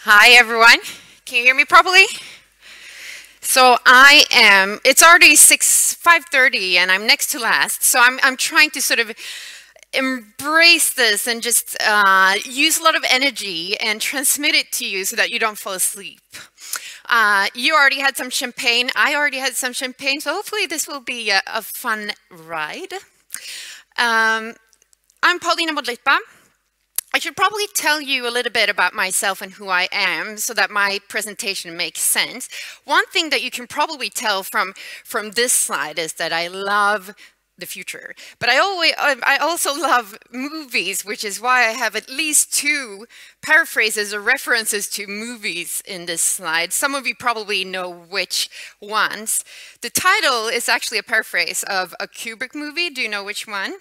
Hi everyone, can you hear me properly? So it's already 5:30 and I'm next to last. So I'm trying to sort of embrace this and just use a lot of energy and transmit it to you so that you don't fall asleep. You already had some champagne, I already had some champagne, so hopefully this will be a fun ride. I'm Paulina Modlitba. I should probably tell you a little bit about myself and who I am so that my presentation makes sense. One thing that you can probably tell from this slide is that I love the future, but I also love movies, which is why I have at least 2 paraphrases or references to movies in this slide. Some of you probably know which ones. The title is actually a paraphrase of a Kubrick movie. Do you know which one?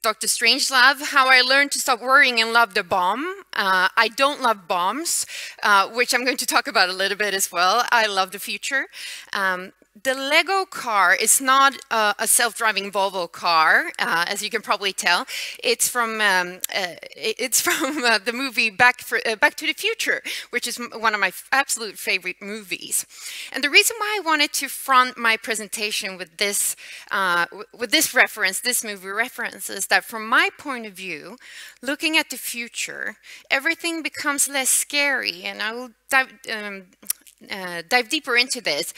Dr. Strangelove, How I Learned to Stop Worrying and Love the Bomb. I don't love bombs, which I'm going to talk about a little bit as well. I love the future. The Lego car is not a self-driving Volvo car, as you can probably tell. It's from the movie Back to the Future, which is one of my absolute favorite movies. And the reason why I wanted to front my presentation with this reference, this movie reference, is that from my point of view, looking at the future, everything becomes less scary, and I will dive deeper into this,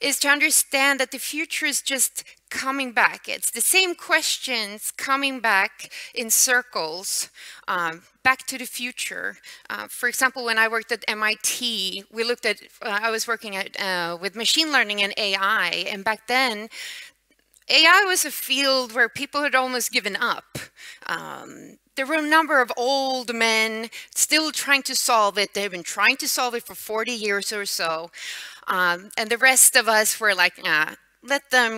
is to understand that the future is just coming back. It's the same questions coming back in circles, back to the future. For example, when I worked at MIT, we looked at, I was working with machine learning and AI, and back then, AI was a field where people had almost given up. There were a number of old men still trying to solve it. They've been trying to solve it for 40 years or so. And the rest of us were like, nah, let them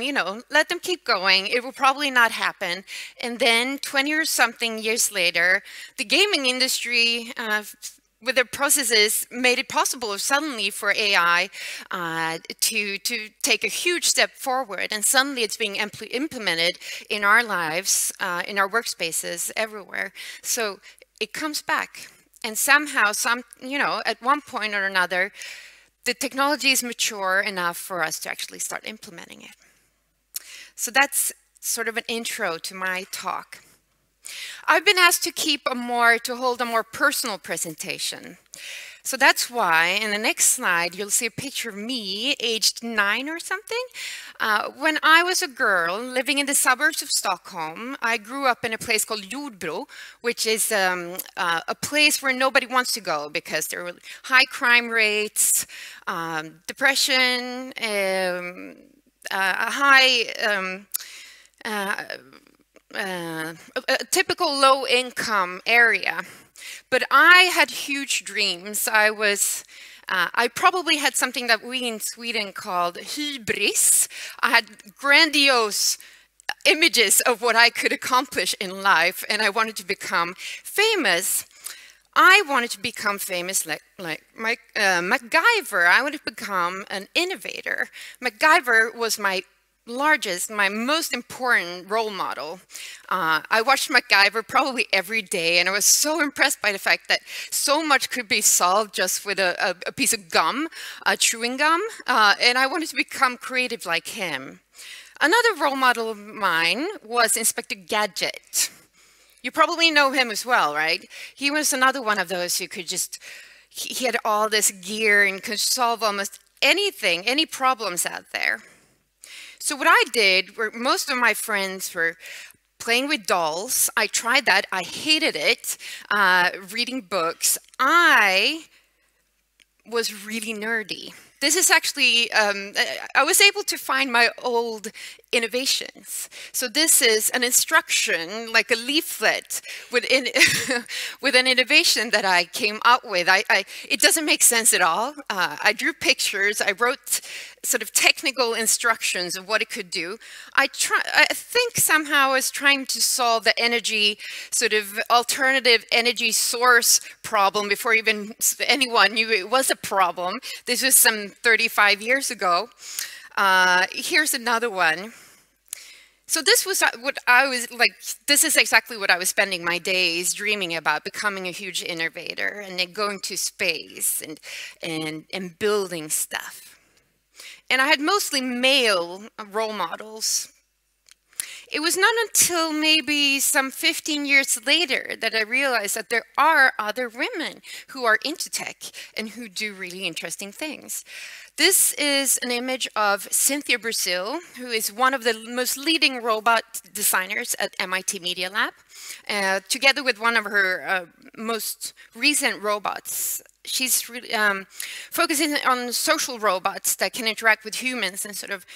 keep going. It will probably not happen. And then 20 or something years later, the gaming industry, with their processes, made it possible suddenly for AI to take a huge step forward, and suddenly it's being implemented in our lives, in our workspaces, everywhere. So it comes back, and somehow, at one point or another, the technology is mature enough for us to actually start implementing it. So that's sort of an intro to my talk. I've been asked to hold a more personal presentation. So that's why in the next slide, you'll see a picture of me aged 9 or something. When I was a girl living in the suburbs of Stockholm, I grew up in a place called Jordbro, which is a place where nobody wants to go because there were high crime rates, depression, a typical low-income area. But I had huge dreams. I probably had something that we in Sweden called hybris. I had grandiose images of what I could accomplish in life, and I wanted to become famous. I wanted to become famous like MacGyver. I wanted to become an innovator. MacGyver was my most important role model. I watched MacGyver probably every day, and I was so impressed by the fact that so much could be solved just with a piece of gum, chewing gum, and I wanted to become creative like him. Another role model of mine was Inspector Gadget. You probably know him as well, right? He was another one of those who could he had all this gear and could solve almost anything, any problems out there. So what I did, where most of my friends were playing with dolls. I tried that. I hated it. Reading books. I was really nerdy. This is actually, I was able to find my old innovations. So this is an instruction, like a leaflet with an innovation that I came up with. It doesn't make sense at all. I drew pictures. I wrote sort of technical instructions of what it could do. I think somehow I was trying to solve the energy, sort of alternative energy source problem before even anyone knew it was a problem. This was some 35 years ago. Here's another one. So this was what I was like, this is exactly what I was spending my days dreaming about, becoming a huge innovator and then going to space and building stuff. And I had mostly male role models. It was not until maybe some 15 years later that I realized that there are other women who are into tech and who do really interesting things. This is an image of Cynthia Brazil, who is one of the most leading robot designers at MIT Media Lab, together with one of her most recent robots. She's really focusing on social robots that can interact with humans and sort of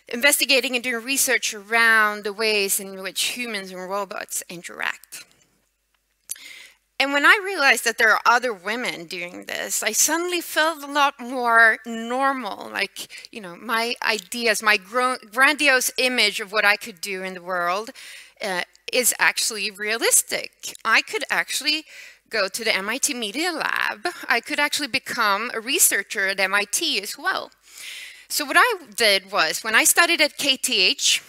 investigating and doing research around the ways in which humans and robots interact. And when I realized that there are other women doing this, I suddenly felt a lot more normal. Like, you know, my ideas, my grandiose image of what I could do in the world is actually realistic. I could actually go to the MIT Media Lab. I could actually become a researcher at MIT as well. So what I did was, when I studied at KTH,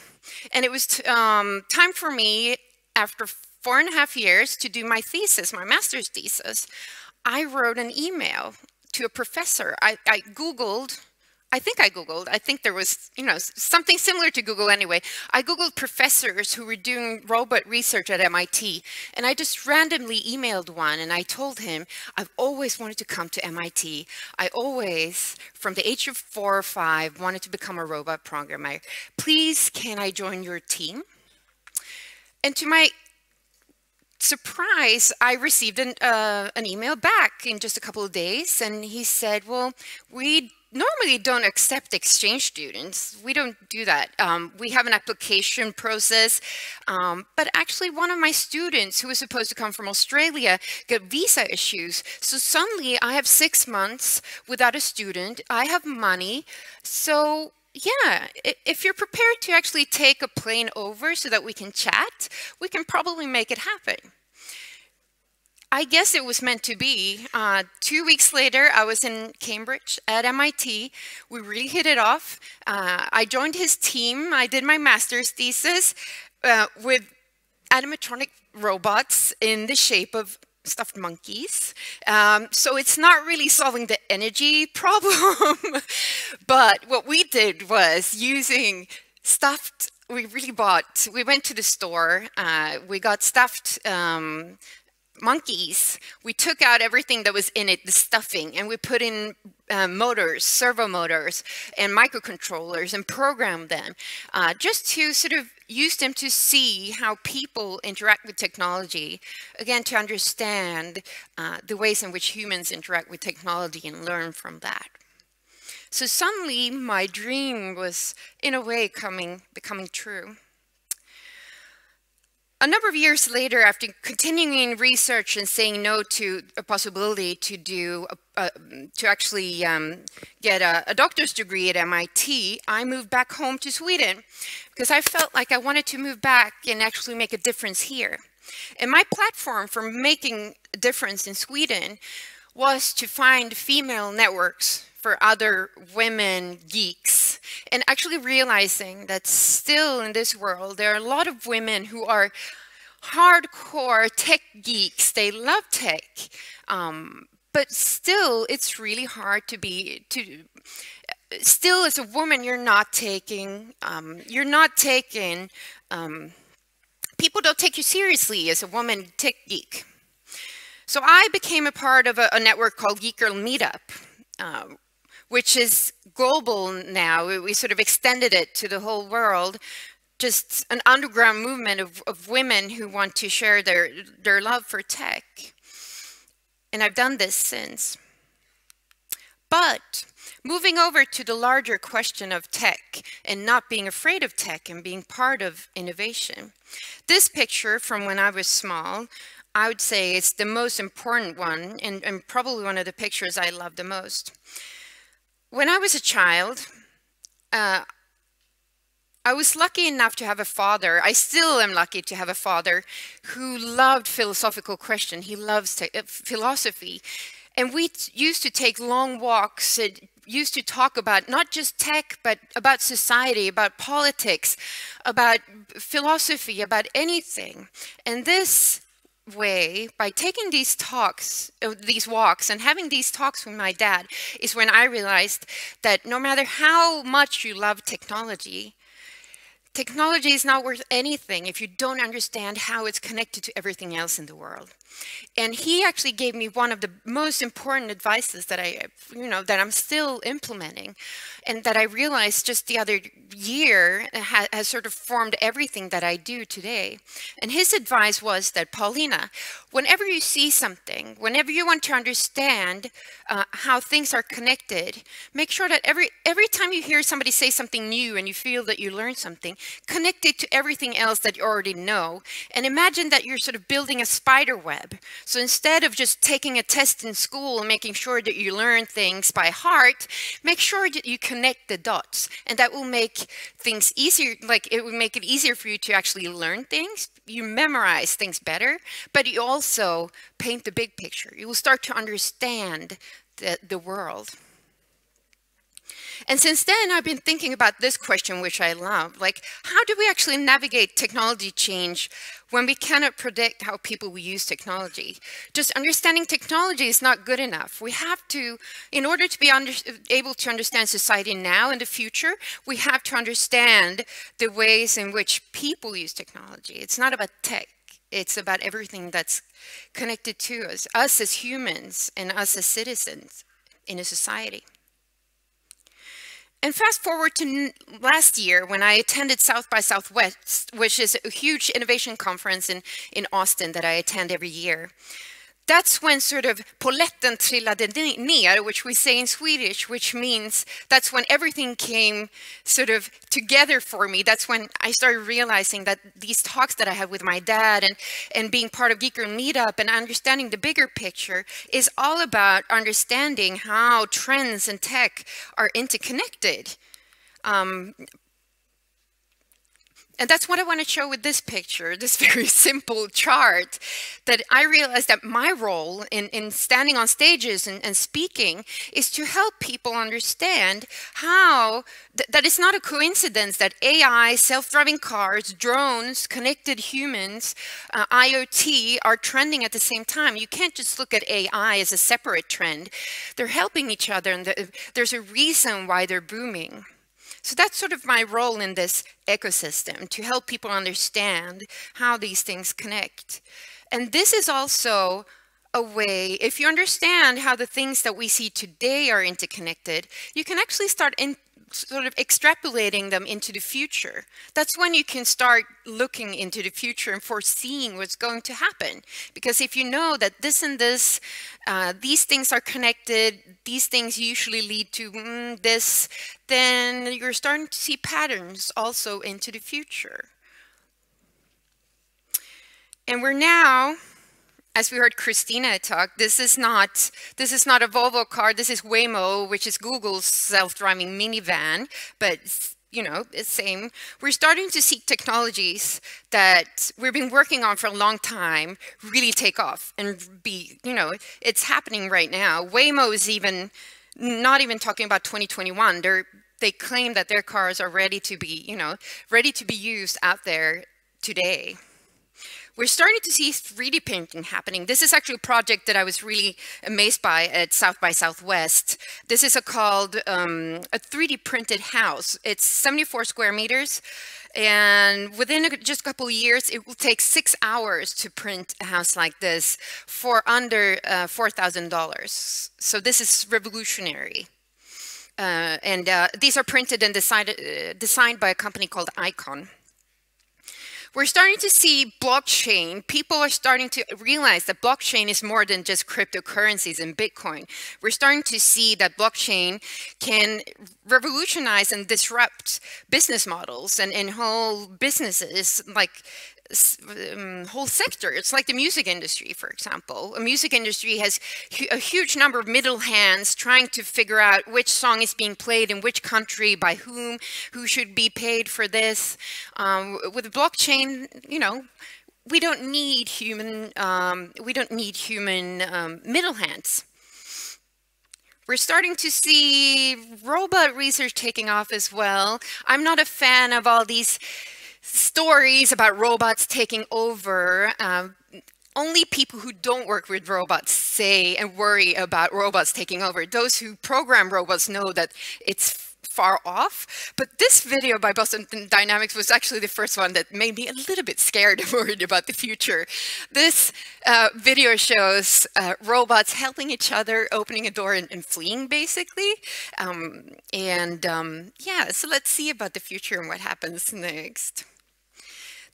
and it was time for me, after 4.5 years, to do my thesis, my master's thesis, I wrote an email to a professor. I Googled, I think there was, you know, something similar to Google anyway. I Googled professors who were doing robot research at MIT, and I just randomly emailed one, and I told him, I've always wanted to come to MIT. I always, from the age of 4 or 5, wanted to become a robot programmer. Please, can I join your team? And to my surprise, I received an email back in just a couple of days, and he said, well, we normally don't accept exchange students. We don't do that. We have an application process, but actually one of my students who was supposed to come from Australia got visa issues. So suddenly I have 6 months without a student. I have money. So yeah, if you're prepared to actually take a plane over so that we can chat, we can probably make it happen. I guess it was meant to be. 2 weeks later, I was in Cambridge at MIT. We really hit it off. I joined his team. I did my master's thesis with animatronic robots in the shape of stuffed monkeys. So it's not really solving the energy problem. But what we did was using stuffed, we went to the store, we got stuffed monkeys. We took out everything that was in it, the stuffing, and we put in motors, servo motors, and microcontrollers and programmed them just to sort of use them to see how people interact with technology, again, to understand the ways in which humans interact with technology and learn from that. So suddenly my dream was, in a way, becoming true. A number of years later, after continuing research and saying no to a possibility to do to actually get a doctor's degree at MIT, I moved back home to Sweden because I felt like I wanted to move back and actually make a difference here. And my platform for making a difference in Sweden was to find female networks for other women geeks, and actually realizing that still in this world there are a lot of women who are hardcore tech geeks. They love tech, but still it's really hard still as a woman you're not taking people don't take you seriously as a woman tech geek. So I became a part of a network called Geek Girl Meetup, which is global now. We sort of extended it to the whole world, just an underground movement of women who want to share their love for tech. And I've done this since. But moving over to the larger question of tech and not being afraid of tech and being part of innovation. This picture from when I was small, I would say it's the most important one and probably one of the pictures I love the most. When I was a child, I was lucky enough to have a father. I still am lucky to have a father who loved philosophical questions. He loves philosophy. And we used to take long walks used to talk about not just tech, but about society, about politics, about philosophy, about anything. And this way, by taking these talks, these walks, and having these talks with my dad, is when I realized that no matter how much you love technology, technology is not worth anything if you don't understand how it's connected to everything else in the world. And he actually gave me one of the most important advices that that I'm still implementing, and that I realized just the other year has sort of formed everything that I do today. And his advice was that, Paulina, whenever you see something, whenever you want to understand how things are connected, make sure that every time you hear somebody say something new and you feel that you learned something, connect it to everything else that you already know, and imagine that you're sort of building a spider web. So instead of just taking a test in school and making sure that you learn things by heart, make sure that you connect the dots, and that will make things easier. Like, it will make it easier for you to actually learn things. You memorize things better, but you also paint the big picture. You will start to understand the world. And since then, I've been thinking about this question, which I love. Like, how do we actually navigate technology change when we cannot predict how people will use technology? Just understanding technology is not good enough. We have to, in order to be able to understand society now and the future, we have to understand the ways in which people use technology. It's not about tech. It's about everything that's connected to us as humans and us as citizens in a society. And fast forward to last year, when I attended South by Southwest, which is a huge innovation conference in Austin that I attend every year. That's when sort of polletten trillade ner, which we say in Swedish, which means that's when everything came sort of together for me. That's when I started realizing that these talks that I had with my dad and being part of Geeker Meetup and understanding the bigger picture is all about understanding how trends and tech are interconnected. And that's what I want to show with this picture, this very simple chart, that I realized that my role in standing on stages and speaking is to help people understand how that it's not a coincidence that AI, self-driving cars, drones, connected humans, IoT are trending at the same time. You can't just look at AI as a separate trend. They're helping each other, and there's a reason why they're booming. So that's sort of my role in this ecosystem, to help people understand how these things connect. And this is also a way, if you understand how the things that we see today are interconnected, you can actually start sort of extrapolating them into the future. That's when you can start looking into the future and foreseeing what's going to happen. Because if you know that this and this, these things are connected, these things usually lead to this, then you're starting to see patterns also into the future. And we're now, as we heard Christina talk, this is not a Volvo car. This is Waymo, which is Google's self-driving minivan. But you know, it's same. We're starting to see technologies that we've been working on for a long time really take off and be, you know, it's happening right now. Waymo is not even talking about 2021. They claim that their cars are ready to be, you know, ready to be used out there today. We're starting to see 3D printing happening. This is actually a project that I was really amazed by at South by Southwest. This is called a 3D printed house. It's 74 square meters. And within just a couple of years, it will take 6 hours to print a house like this for under $4,000. So this is revolutionary. These are printed and designed by a company called Icon. We're starting to see blockchain. People are starting to realize that blockchain is more than just cryptocurrencies and Bitcoin. We're starting to see that blockchain can revolutionize and disrupt business models and whole businesses, like whole sector. It's like the music industry, for example. A music industry has a huge number of middle hands trying to figure out which song is being played in which country, by whom, who should be paid for this. With blockchain, you know, we don't need human middle hands. We're starting to see robot research taking off as well. I'm not a fan of all these stories about robots taking over. Only people who don't work with robots say and worry about robots taking over. Those who program robots know that it's far off. But this video by Boston Dynamics was actually the first one that made me a little bit scared and worried about the future. This video shows robots helping each other, opening a door and fleeing, basically. Yeah, so let's see about the future and what happens next.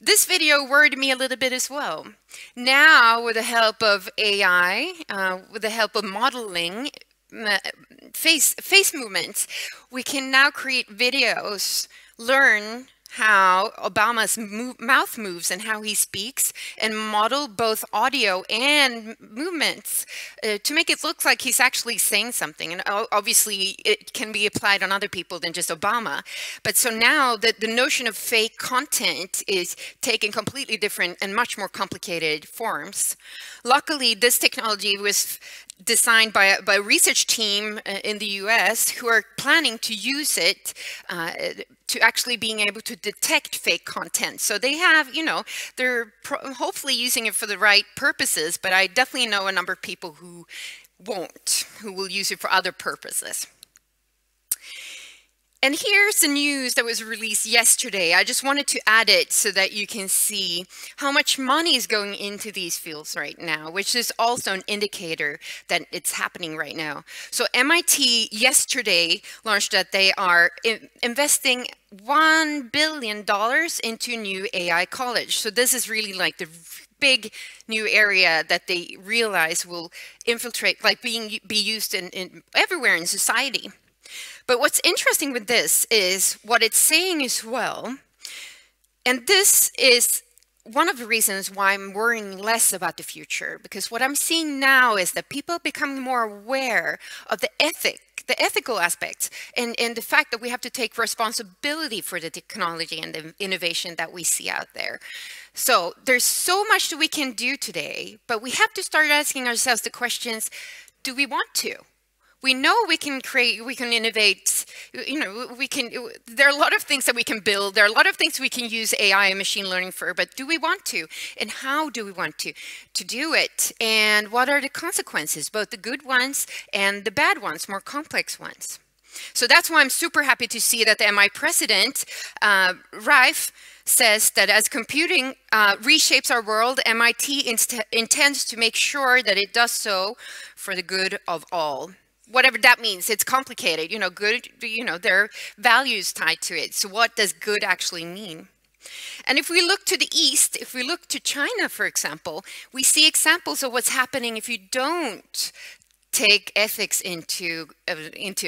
This video worried me a little bit as well. Now, with the help of AI, with the help of modeling face movements, we can now create videos, learn how Obama's mouth moves and how he speaks, and model both audio and movements to make it look like he's actually saying something. And obviously, it can be applied on other people than just Obama. But so now the notion of fake content is taking completely different and much more complicated forms. Luckily, this technology was designed by a research team in the US who are planning to use it to actually being able to detect fake content. So they have, you know, they're hopefully using it for the right purposes, but I definitely know a number of people who won't, who will use it for other purposes. And here's the news that was released yesterday. I just wanted to add it so that you can see how much money is going into these fields right now, which is also an indicator that it's happening right now. So MIT yesterday launched that they are investing $1 billion into new AI college. So this is really like the big new area that they realize will infiltrate, like be used in everywhere in society. But what's interesting with this is what it's saying as well, and this is one of the reasons why I'm worrying less about the future, because what I'm seeing now is that people are becoming more aware of the ethical aspects, and the fact that we have to take responsibility for the technology and the innovation that we see out there. So there's so much that we can do today, but we have to start asking ourselves the questions, do we want to? We know we can create, we can innovate, you know, there are a lot of things that we can build, there are a lot of things we can use AI and machine learning for, but do we want to? And how do we want to do it? And what are the consequences, both the good ones and the bad ones, more complex ones? So that's why I'm super happy to see that the MI president, Rife, says that as computing reshapes our world, MIT intends to make sure that it does so for the good of all. Whatever that means, it's complicated, you know, good, you know, there are values tied to it. So what does good actually mean? And if we look to the East, if we look to China, for example, we see examples of what's happening if you don't take ethics into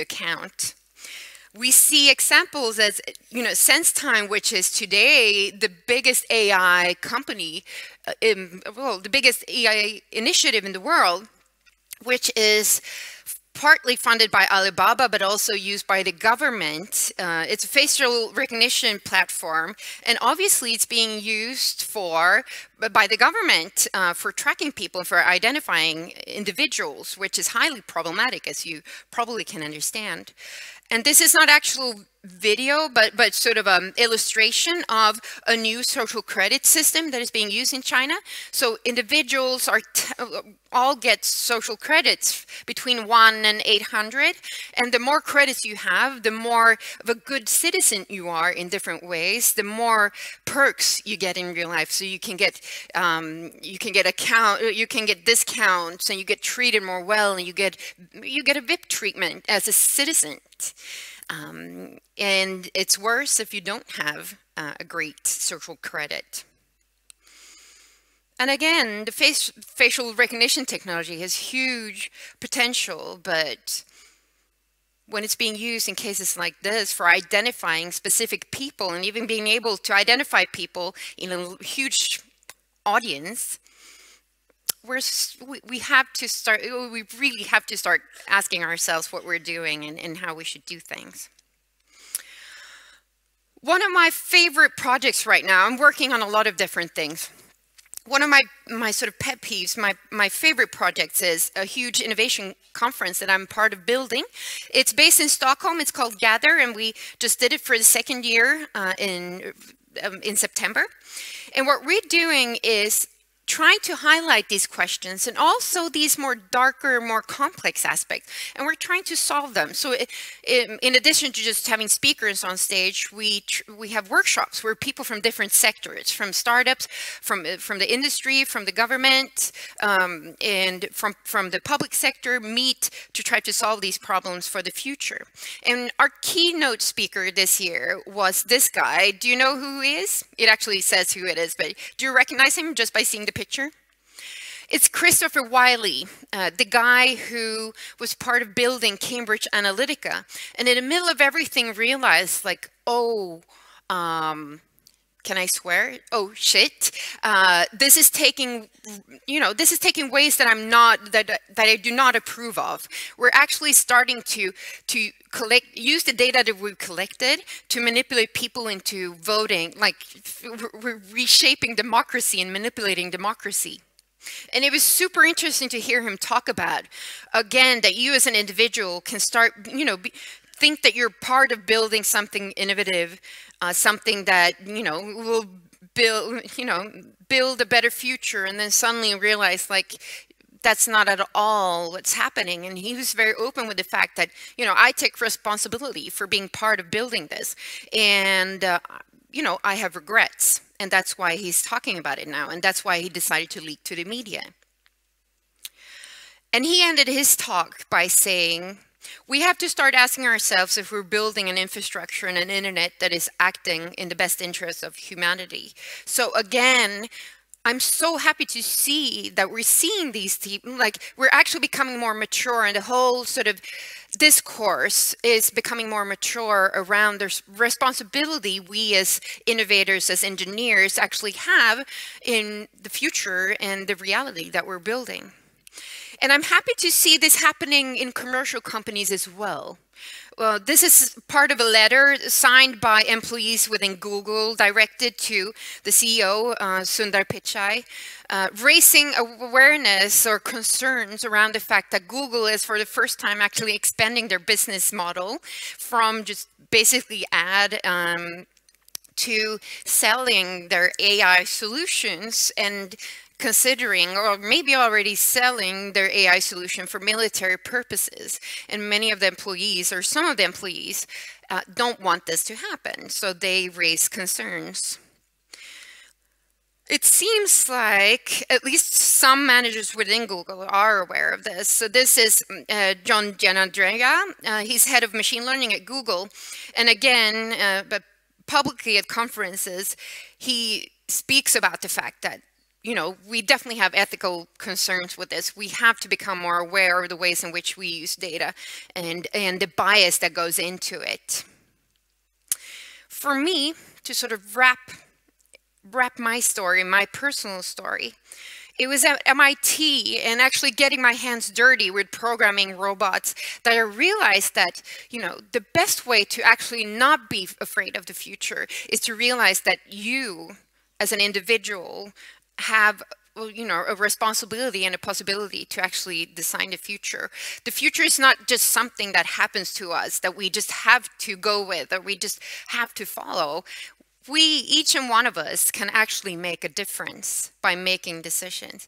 account. We see examples as, you know, SenseTime, which is today the biggest AI company, well, the biggest AI initiative in the world, which is partly funded by Alibaba, but also used by the government. It's a facial recognition platform, and obviously it's being used by the government for tracking people, for identifying individuals, which is highly problematic, as you probably can understand. And this is not actual video, but sort of an illustration of a new social credit system that is being used in China. So individuals all get social credits between 1 and 800. And the more credits you have, the more of a good citizen you are in different ways, the more perks you get in real life. So you can get discounts, and you get treated more well, and you get a VIP treatment as a citizen. And it's worse if you don't have a great social credit. And again, the facial recognition technology has huge potential, but when it's being used in cases like this for identifying specific people and even being able to identify people in a huge audience, we really have to start asking ourselves what we're doing and how we should do things. One of my favorite projects right now, I'm working on a lot of different things, one of my sort of pet peeves, my favorite projects is a huge innovation conference that I'm part of building. It's based in Stockholm. It's called Gather, and we just did it for the second year in September. And what we're doing is trying to highlight these questions and also these more darker, more complex aspects, and we're trying to solve them. So in addition to just having speakers on stage, we have workshops where people from different sectors, from startups, from the industry, from the government, and from the public sector meet to try to solve these problems for the future. And our keynote speaker this year was this guy. Do you know who he is? It actually says who it is, but do you recognize him just by seeing the picture? It's Christopher Wiley, the guy who was part of building Cambridge Analytica, and in the middle of everything realized, like, oh, can I swear? Oh shit! This is taking, this is taking ways that that I do not approve of. We're actually starting to use the data that we've collected to manipulate people into voting. Like, we're reshaping democracy and manipulating democracy. And it was super interesting to hear him talk about, again, that you as an individual can start, think that you're part of building something innovative, something that, will build a better future, and then suddenly realize, like, that's not at all what's happening. And he was very open with the fact that, I take responsibility for being part of building this. And, I have regrets. And that's why he's talking about it now. And that's why he decided to leak to the media. And he ended his talk by saying, we have to start asking ourselves if we're building an infrastructure and an internet that is acting in the best interest of humanity. So again, I'm so happy to see that we're seeing these people, like, we're actually becoming more mature, and the whole sort of discourse is becoming more mature around the responsibility we as innovators, as engineers, actually have in the future and the reality that we're building. And I'm happy to see this happening in commercial companies as well. Well, this is part of a letter signed by employees within Google directed to the CEO, Sundar Pichai, raising awareness or concerns around the fact that Google is for the first time actually expanding their business model from just basically ad to selling their AI solutions, and considering, or maybe already selling, their AI solution for military purposes. And many of the employees, or some of the employees, don't want this to happen, so they raise concerns. It seems like at least some managers within Google are aware of this. So this is John Gianandrea. He's head of machine learning at Google. And again, but publicly at conferences, he speaks about the fact that, we definitely have ethical concerns with this. We have to become more aware of the ways in which we use data and the bias that goes into it. For me, to sort of wrap my story, my personal story, it was at MIT and actually getting my hands dirty with programming robots that I realized that, the best way to actually not be afraid of the future is to realize that you, as an individual, have a responsibility and a possibility to actually design the future. The future is not just something that happens to us that we just have to go with or we just have to follow. We, each and one of us, can actually make a difference by making decisions.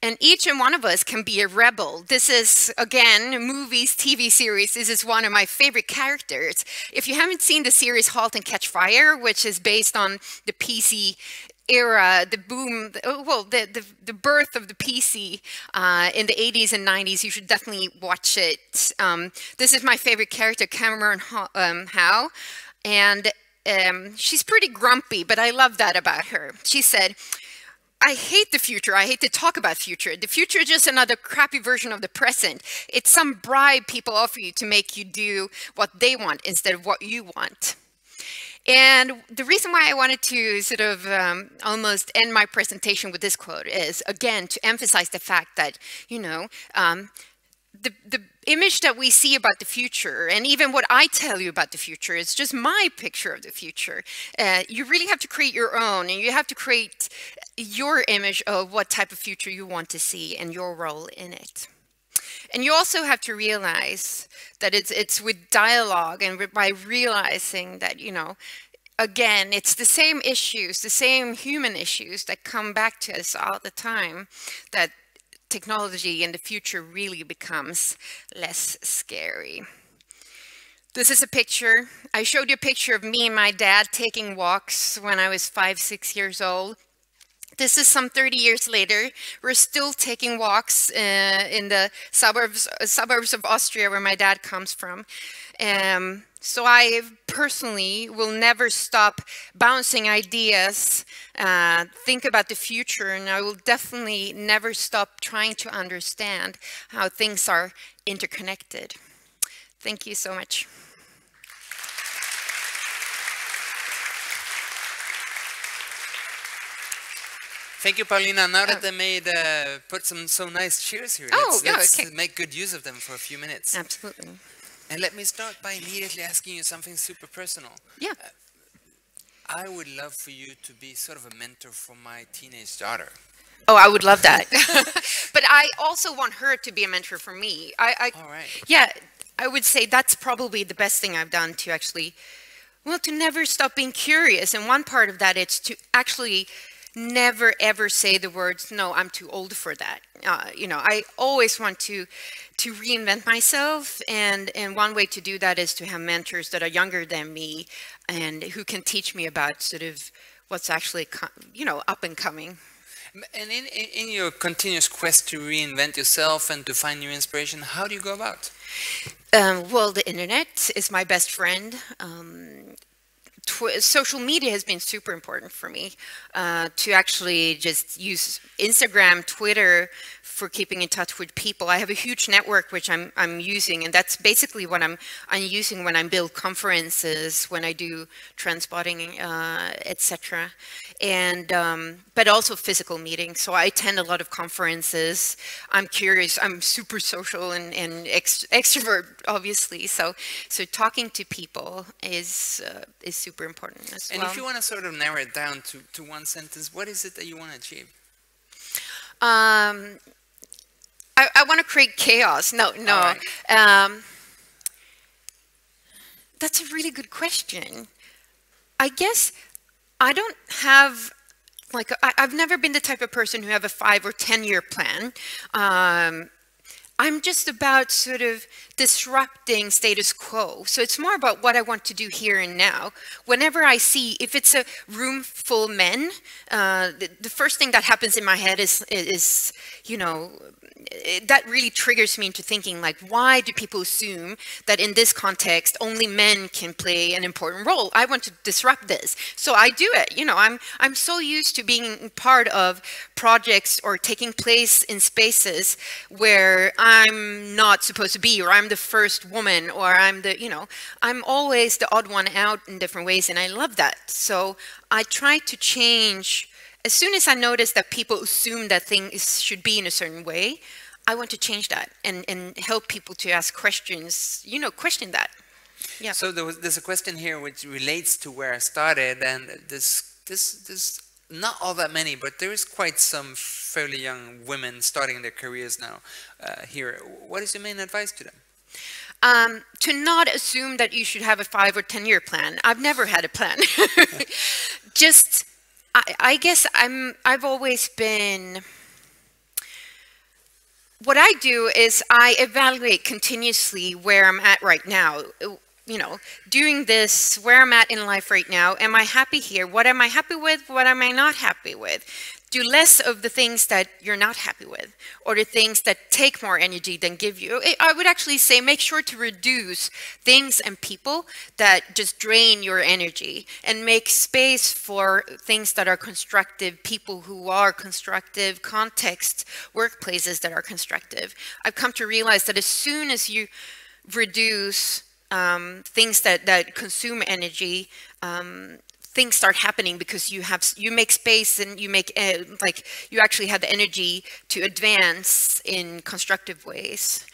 And each and one of us can be a rebel. This is, again, movies, TV series. This is one of my favorite characters. If you haven't seen the series *Halt and Catch Fire*, which is based on the PC era, the boom, well, the birth of the PC in the 80s and 90s, you should definitely watch it. This is my favorite character, Cameron Howe, and she's pretty grumpy, but I love that about her. She said, I hate the future. I hate to talk about future. The future is just another crappy version of the present. It's some bribe people offer you to make you do what they want instead of what you want. And the reason why I wanted to sort of almost end my presentation with this quote is, again, to emphasize the fact that, the image that we see about the future, and even what I tell you about the future, is just my picture of the future. You really have to create your own, and you have to create your image of what type of future you want to see and your role in it. And you also have to realize that it's with dialogue and by realizing that, you know, again, it's the same issues, the same human issues that come back to us all the time, that technology in the future really becomes less scary. This is a picture. I showed you a picture of me and my dad taking walks when I was 5, 6 years old. This is some 30 years later. We're still taking walks in the suburbs of Austria, where my dad comes from. So I personally will never stop bouncing ideas, think about the future, and I will definitely never stop trying to understand how things are interconnected. Thank you so much. Thank you, Paulina. Now that they made put some so nice cheers here, let's make good use of them for a few minutes. Absolutely. And let me start by immediately asking you something super personal. Yeah. I would love for you to be sort of a mentor for my teenage daughter. Oh, I would love that. But I also want her to be a mentor for me. All right. Yeah, I would say that's probably the best thing I've done to actually, well, to never stop being curious. And one part of that is to actually never ever say the words, no, I'm too old for that. You know, I always want to reinvent myself, and one way to do that is to have mentors that are younger than me and who can teach me about sort of what's actually, you know, up and coming. And in your continuous quest to reinvent yourself and to find new inspiration, how do you go about? Well, the internet is my best friend. Social media has been super important for me, to actually just use Instagram, Twitter for keeping in touch with people. I have a huge network which I'm using, and that's basically what I'm using when I build conferences, when I do transpotting, etc. And but also physical meetings. So I attend a lot of conferences. I'm curious. I'm super social and extrovert, obviously. So talking to people is super important as well. And if you want to sort of narrow it down to one sentence, what is it that you want to achieve? I want to create chaos. No. Right. That's a really good question. I guess I don't have, like, I've never been the type of person who have a 5 or 10-year plan. I'm just about sort of disrupting status quo. So it's more about what I want to do here and now. Whenever I see, if it's a room full of men, the first thing that happens in my head is, you know, that really triggers me into thinking, like, why do people assume that in this context only men can play an important role? I want to disrupt this, so I do it. You know, I'm so used to being part of projects or taking place in spaces where I'm not supposed to be, or I'm the first woman, or I'm the, you know, I'm always the odd one out in different ways, and I love that. So I try to change. As soon as I notice that people assume that things should be in a certain way, I want to change that and help people to ask questions, you know, question that. Yeah. So there's a question here which relates to where I started, and there's not all that many, but there is quite some fairly young women starting their careers now here. What is your main advice to them? To not assume that you should have a 5 or 10-year plan. I've never had a plan. Just, I guess I've always been, what I do is I evaluate continuously where I'm at right now. You know, doing this, where I'm at in life right now. Am I happy here? What am I happy with? What am I not happy with? Do less of the things that you're not happy with, or the things that take more energy than give you. I would actually say make sure to reduce things and people that just drain your energy, and make space for things that are constructive, people who are constructive, contexts, workplaces that are constructive. I've come to realize that as soon as you reduce things that consume energy, things start happening, because you make space, and you make like you actually have the energy to advance in constructive ways.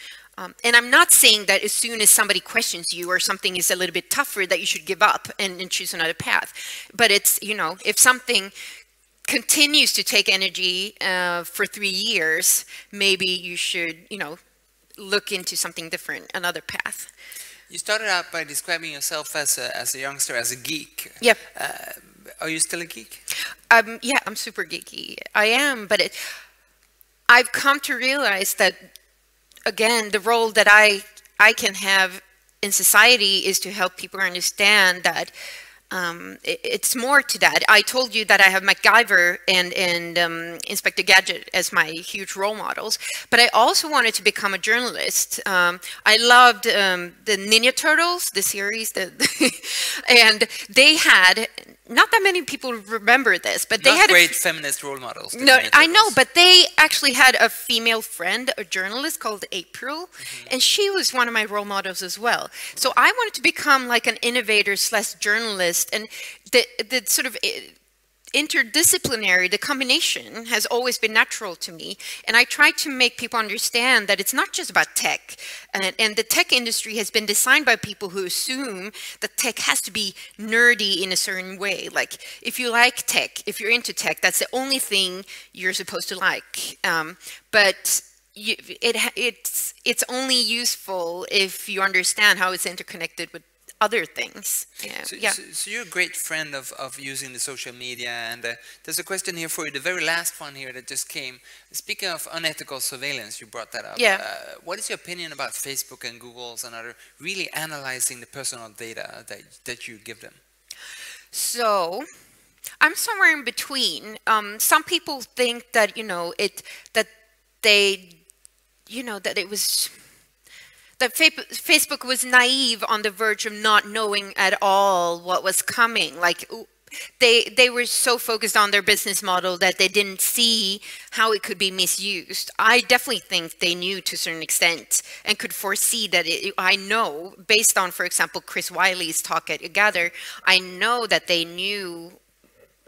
And I'm not saying that as soon as somebody questions you or something is a little bit tougher that you should give up and choose another path. But it's, you know, if something continues to take energy for 3 years, maybe you should, you know, look into something different, another path. You started out by describing yourself as a youngster, as a geek. Yep. Are you still a geek? Yeah, I'm super geeky. I am, but I've come to realize that, again, the role that I can have in society is to help people understand that it's more to that. I told you that I have MacGyver and Inspector Gadget as my huge role models, but I also wanted to become a journalist. I loved the Ninja Turtles, the series, and they had, not that many people remember this, but they not had great feminist role models. No, I know, but they actually had a female friend, a journalist called April, and she was one of my role models as well. So I wanted to become like an innovator / journalist, and the sort of interdisciplinary, the combination has always been natural to me. And I try to make people understand that it's not just about tech. And the tech industry has been designed by people who assume that tech has to be nerdy in a certain way. Like, if you like tech, if you're into tech, that's the only thing you're supposed to like. But it's only useful if you understand how it's interconnected with other things. Yeah. So you're a great friend of using the social media, and there's a question here for you, the very last one here that just came. Speaking of unethical surveillance, you brought that up. Yeah. What is your opinion about Facebook and Google's and other really analyzing the personal data that you give them? So I'm somewhere in between. Some people think that, that Facebook was naive on the verge of not knowing at all what was coming. Like, they were so focused on their business model that they didn't see how it could be misused. I definitely think they knew to a certain extent and could foresee that. I know, based on, for example, Chris Wiley's talk at Gather, I know that they knew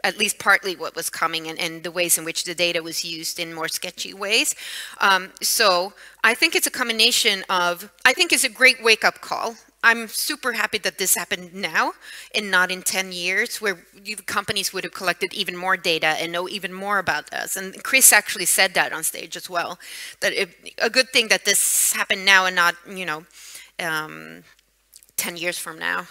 at least partly what was coming, and the ways in which the data was used in more sketchy ways. So I think it's a combination of, I think it's a great wake-up call. I'm super happy that this happened now and not in 10 years, where companies would have collected even more data and know even more about us. And Chris actually said that on stage as well, that a good thing that this happened now and not, 10 years from now.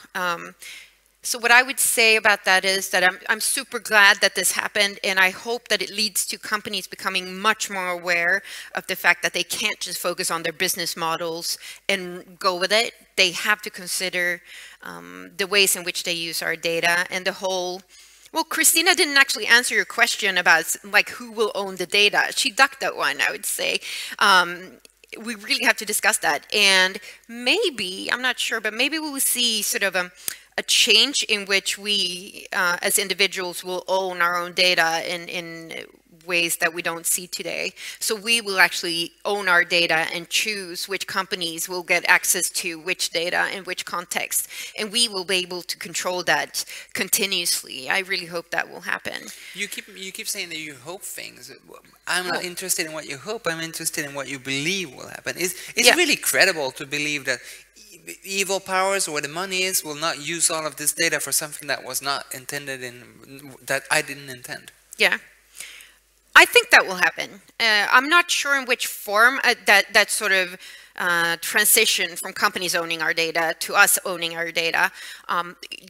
So what I would say about that is that I'm super glad that this happened, and I hope that it leads to companies becoming much more aware of the fact that they can't just focus on their business models and go with it. They have to consider the ways in which they use our data and the whole. Well, Christina didn't actually answer your question about like who will own the data. She ducked that one, I would say. We really have to discuss that, and maybe, I'm not sure, but maybe we'll see sort of a change in which we as individuals will own our own data in ways that we don't see today. So we will actually own our data and choose which companies will get access to which data in which context, and we will be able to control that continuously. I really hope that will happen. You keep saying that you hope things. I'm not interested in what you hope. I'm interested in what you believe will happen. Is it really credible to believe that evil powers, or where the money is, will not use all of this data for something that was not intended that I didn't intend? Yeah, I think that will happen. I'm not sure in which form that sort of transition from companies owning our data to us owning our data.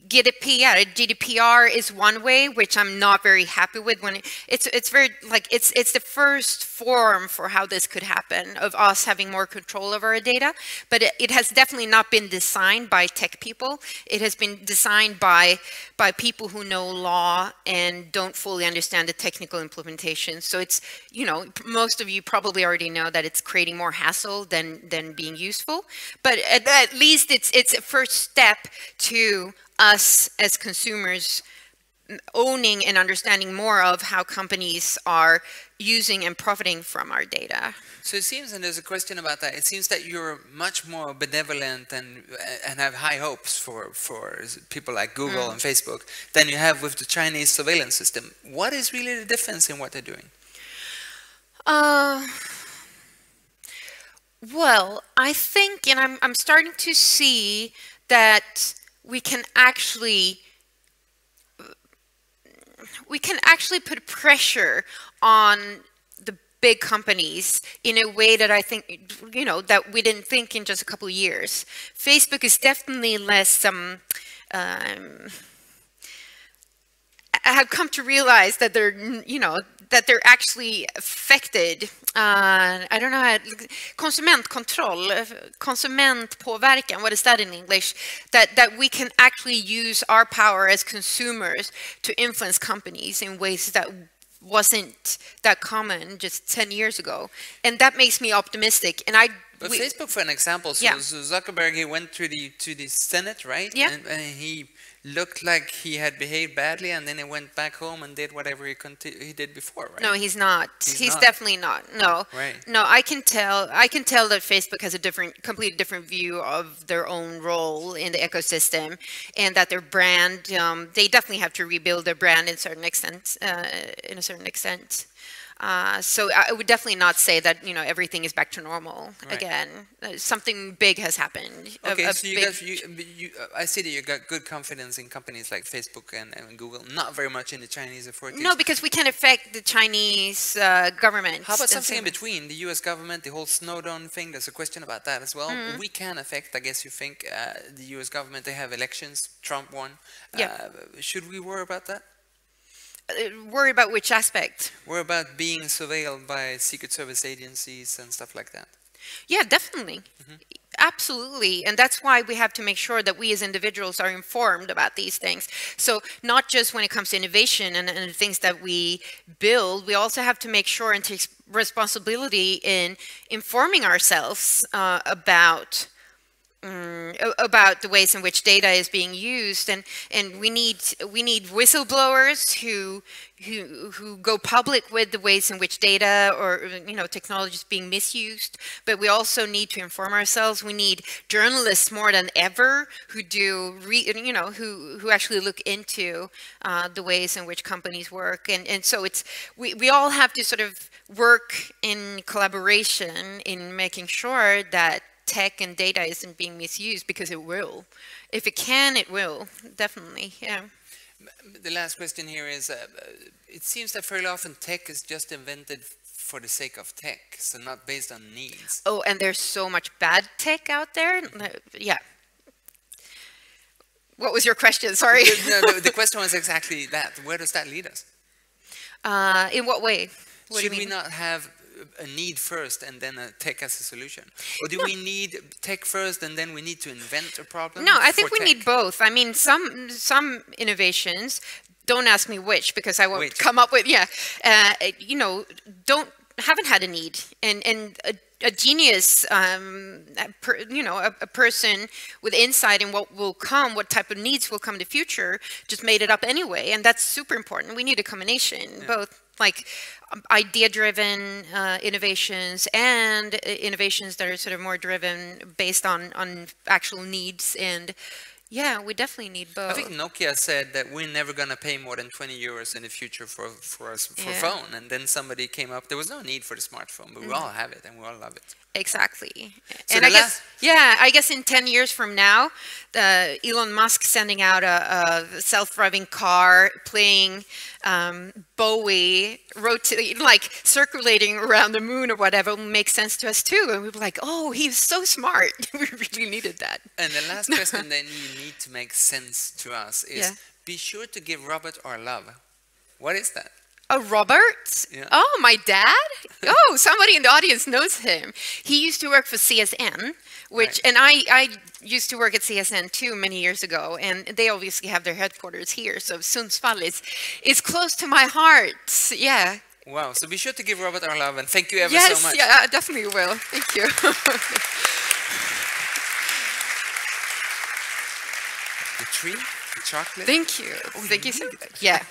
GDPR is one way, which I'm not very happy with. When it's very like it's the first form for how this could happen, of us having more control over our data. But it has definitely not been designed by tech people. It has been designed by people who know law and don't fully understand the technical implementation. So it's, most of you probably already know that it's creating more hassle than being useful. But at least it's a first step to us as consumers owning and understanding more of how companies are using and profiting from our data. So it seems, and there's a question about that, it seems that you're much more benevolent and have high hopes for people like Google and Facebook than you have with the Chinese surveillance system. What is really the difference in what they're doing? Well, I think, and I'm starting to see that we can actually, actually put pressure on the big companies in a way that I think, that we didn't think in just a couple of years. Facebook is definitely less, I have come to realize that they're actually affected. I don't know, konsumentkontroll, konsumentpåverkan, what is that in English? That we can actually use our power as consumers to influence companies in ways that wasn't that common just 10 years ago. And that makes me optimistic. And Facebook, for an example, so Zuckerberg, he went to the Senate, right? Yeah. And he looked like he had behaved badly, and then he went back home and did whatever he did before, right? No, he's not. He's definitely not. No. Right. No, I can tell that Facebook has a completely different view of their own role in the ecosystem, and that their brand, they definitely have to rebuild their brand in a certain extent. So I would definitely not say that everything is back to normal again. Something big has happened. Okay, so I see that you got good confidence in companies like Facebook and Google. Not very much in the Chinese authorities. No, because we can affect the Chinese government. How about something in between? The U.S. government, the whole Snowden thing. There's a question about that as well. We can affect, I guess you think, the U.S. government. They have elections. Trump won. Should we worry about that? Worry about which aspect? Worry about being surveilled by Secret Service agencies and stuff like that. Yeah, definitely. Absolutely. And that's why we have to make sure that we as individuals are informed about these things. So not just when it comes to innovation and the things that we build, we also have to make sure and take responsibility in informing ourselves about the ways in which data is being used, and we need whistleblowers who go public with the ways in which data or technology is being misused. But we also need to inform ourselves. We need journalists more than ever who who actually look into the ways in which companies work, and so we all have to sort of work in collaboration in making sure that tech and data isn't being misused, because it will. If it can, it will. Definitely, yeah. The last question here is, it seems that fairly often tech is just invented for the sake of tech, so not based on needs. Oh, and there's so much bad tech out there? Yeah. What was your question? Sorry. No, the question was exactly that. Where does that lead us? In what way? Should we not have a need first and then a tech as a solution? Or do we need tech first and then we need to invent a problem? No, I think we need both. I mean, some innovations, don't ask me which, because I won't come up with, haven't had a need. And a genius, a person with insight in what will come, what type of needs will come in the future, just made it up anyway. And that's super important. We need a combination, both like idea-driven innovations and innovations that are sort of more driven based on actual needs. And yeah, we definitely need both. I think Nokia said that we're never going to pay more than 20 euros in the future for a phone. And then somebody came up, there was no need for the smartphone, but we all have it and we all love it. Exactly. So and I guess in 10 years from now, Elon Musk sending out a self-driving car, playing Bowie, circulating around the moon or whatever, will make sense to us too. And we'll be like, oh, he's so smart. We really needed that. And the last question then you need to make sense to us is, be sure to give Robert our love. What is that? A Robert? Yeah. Oh, my dad? Oh, somebody in the audience knows him. He used to work for CSN, and I used to work at CSN too many years ago, and they obviously have their headquarters here, so Sundsvall is close to my heart. Yeah. Wow, so be sure to give Robert our love, and thank you ever so much. Yes, yeah, I definitely will. Thank you. The tree, the chocolate. Thank you. Oh, thank you so much. Yeah.